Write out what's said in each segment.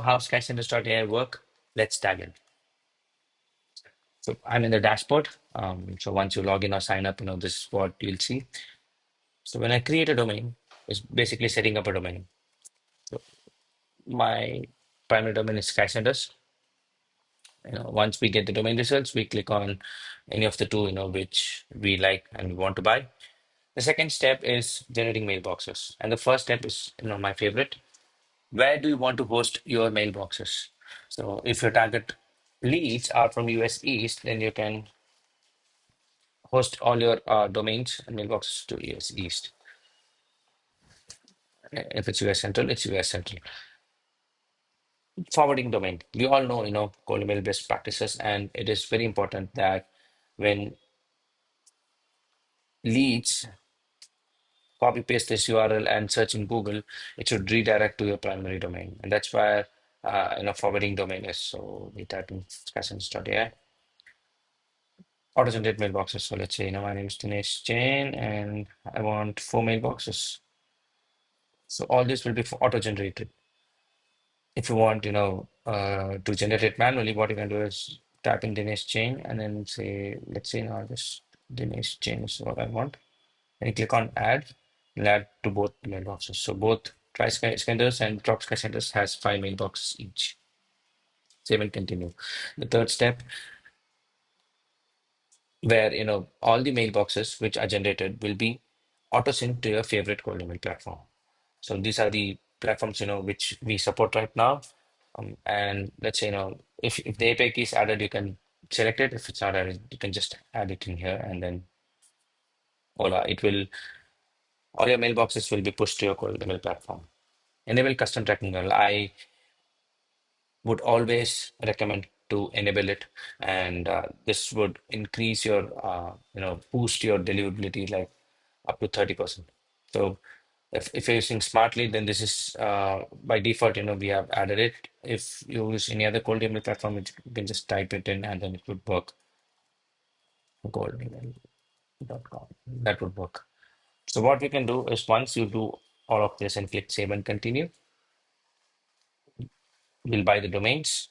How Skysenders.ai work? Let's dive in. So I'm in the dashboard. So once you log in or sign up, this is what you'll see. So when I create a domain, it's basically setting up a domain. So my primary domain is Skysenders. Once we get the domain results, we click on any of the two, which we like and we want to buy. The second step is generating mailboxes. And the first step is, my favorite. Where do you want to host your mailboxes? So if your target leads are from US East, then you can host all your domains and mailboxes to US East. If it's US Central, it's US Central. Forwarding domain. We all know, cold email best practices, and it is very important that when leads copy paste this URL and search in Google, it should redirect to your primary domain, and that's where forwarding domain is. So we type in Skysenders.ai. Auto generate mailboxes. So let's say, my name is Dinesh Jain, and I want 4 mailboxes. So all this will be for auto generated. If you want, to generate it manually, what you can do is type in Dinesh Chain and then say, let's say now this Dinesh Chain is what I want. And you click on add, and add to both mailboxes. So both try Skysenders and drop Skysenders has 5 mailboxes each. Save and continue. The third step, where all the mailboxes which are generated will be auto sync to your favorite cold email platform. So these are the platforms which we support right now. And let's say if the API key is added, you can select it. If it's not added, you can just add it in here, and then voila, it will all your mailboxes will be pushed to your cold email platform. Enable custom tracking URL. I would always recommend to enable it, and this would increase your boost your deliverability like up to 30%. So if you're using smartly, then this is by default, we have added it. If you use any other cold email platform, you can just type it in and then it would work. Coldemail.com, that would work. So what we can do is once you do all of this and click save and continue, we'll buy the domains.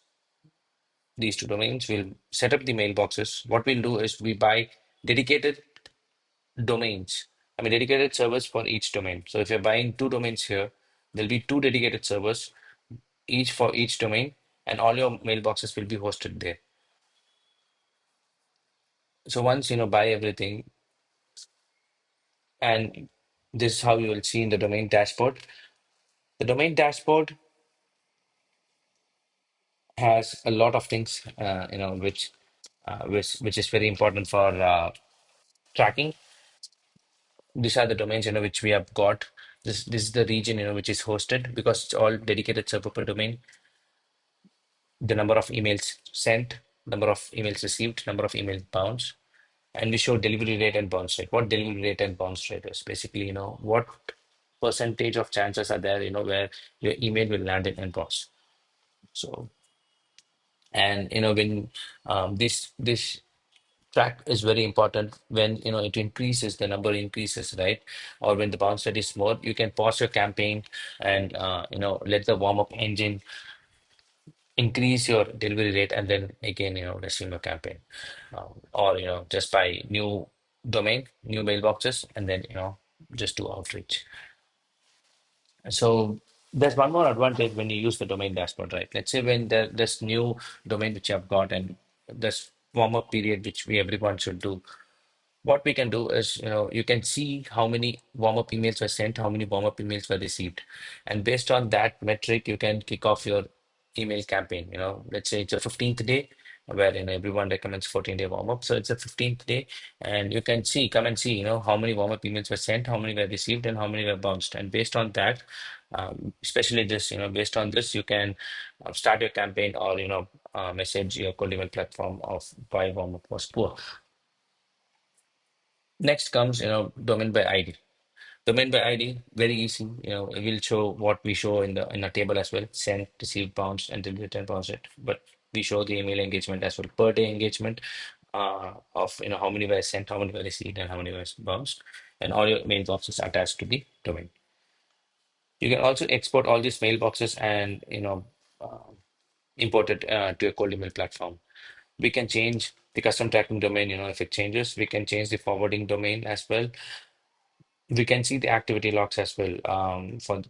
These two domains, we'll set up the mailboxes. What we'll do is we buy dedicated domains. I mean, dedicated servers for each domain. So if you're buying 2 domains here, there'll be 2 dedicated servers, each for each domain, and all your mailboxes will be hosted there. So once buy everything, and this is how you will see in the domain dashboard. The domain dashboard has a lot of things, which is very important for tracking. These are the domains which we have got. This is the region which is hosted because it's all dedicated server per domain. The number of emails sent, number of emails received, number of emails bounced, and we show delivery rate and bounce rate. What delivery rate and bounce rate is basically, what percentage of chances are there, where your email will land in inbox. So, and when this track is very important when it increases, the number increases, right? Or when the bounce rate is more, you can pause your campaign and let the warm up engine increase your delivery rate, and then again resume your campaign, or just buy new domain, new mailboxes, and then just do outreach. So there's one more advantage when you use the domain dashboard, right? Let's say when there's new domain which you have got, and this warm up period which we everyone should do. What we can do is, you can see how many warm-up emails were sent, how many warm-up emails were received. And based on that metric, you can kick off your email campaign. Let's say it's a 15th day where everyone recommends 14-day warm-up. So it's a 15th day, and you can come and see, how many warm-up emails were sent, how many were received, and how many were bounced. And based on that, especially this, based on this, you can start your campaign or, message your cold email platform of why warm-up was poor. Next comes, domain by ID. Domain by ID, very easy. It will show what we show in a table as well: sent, received, bounced, and deleted and bounced it. But we show the email engagement as well, per day engagement of how many were sent, how many were received, and how many were bounced, and all your mailboxes attached to the domain. You can also export all these mailboxes and imported to a cold email platform. We can change the custom tracking domain, if it changes. We can change the forwarding domain as well. We can see the activity logs as well.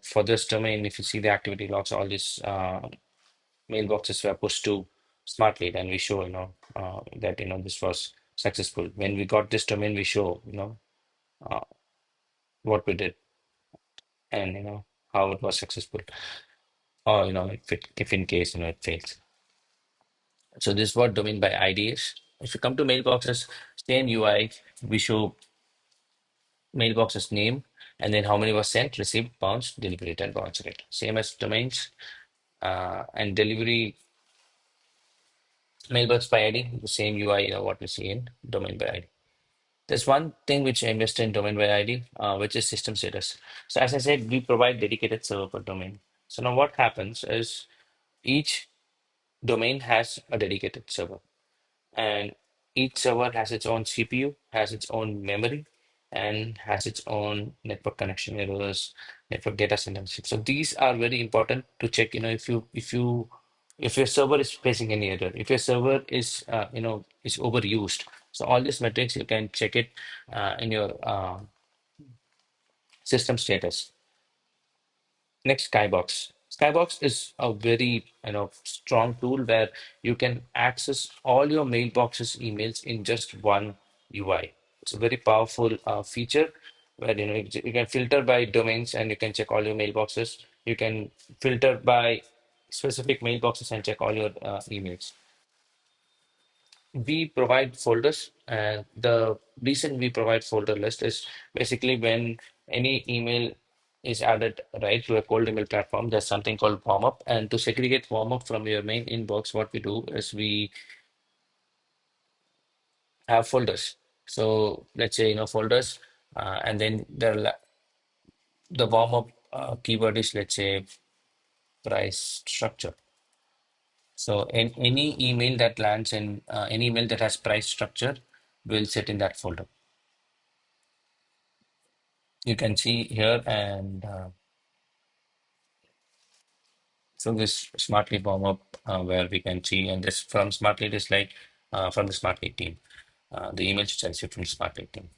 For this domain, if you see the activity logs, all these mailboxes were pushed to Smartlead, and we show, that this was successful. When we got this domain, we show, uh, what we did, and how it was successful, or if in case it fails. So this is what domain by ID is. If you come to mailboxes, same UI, we show mailboxes name, and then how many was sent, received, bounced, delivery, and bounce rate. Same as domains, and delivery mailbox by ID, the same UI, what we see in domain by ID. There's one thing which I missed in domain by ID, which is system status. So as I said, we provide dedicated server per domain. So now what happens is each domain has a dedicated server, and each server has its own CPU, has its own memory, and has its own network connection errors, network data center. So these are very important to check. If your server is facing any error, if your server is overused. So all these metrics you can check it in your system status. Next, Skybox. Skybox is a very strong tool where you can access all your mailboxes emails in just one UI. It's a very powerful feature where you can filter by domains and you can check all your mailboxes. You can filter by specific mailboxes and check all your emails. We provide folders, and the reason we provide folder list is basically when any email is added right to a cold email platform, there's something called warm up. And to segregate warm up from your main inbox, what we do is we have folders. So let's say folders, and then the warm up keyword is, let's say, price structure. So in any email that lands in any email that has price structure will sit in that folder. You can see here, and so this Smartly warm up where we can see, and this from Smartly is like from the Smartly team, the email which I received from Smartly team.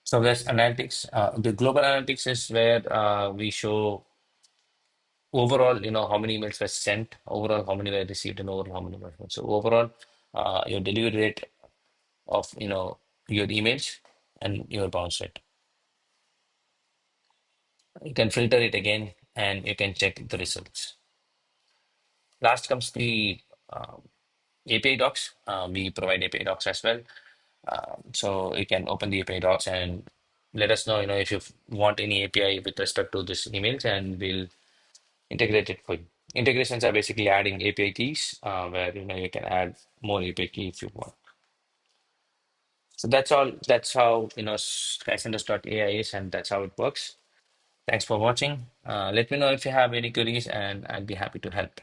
So there's analytics. The global analytics is where we show overall, how many emails were sent, overall how many were received, and overall how many were sent. So overall, your delivery rate of your emails and your bounce rate. You can filter it again, and you can check the results. Last comes the API docs. We provide API docs as well. So you can open the API docs and let us know, if you want any API with respect to this emails, and we'll integrate it for you. Integrations are basically adding API keys, where you can add more API key if you want. So that's all. That's how Skysenders.ai is, and that's how it works. Thanks for watching. Let me know if you have any queries, and I'd be happy to help.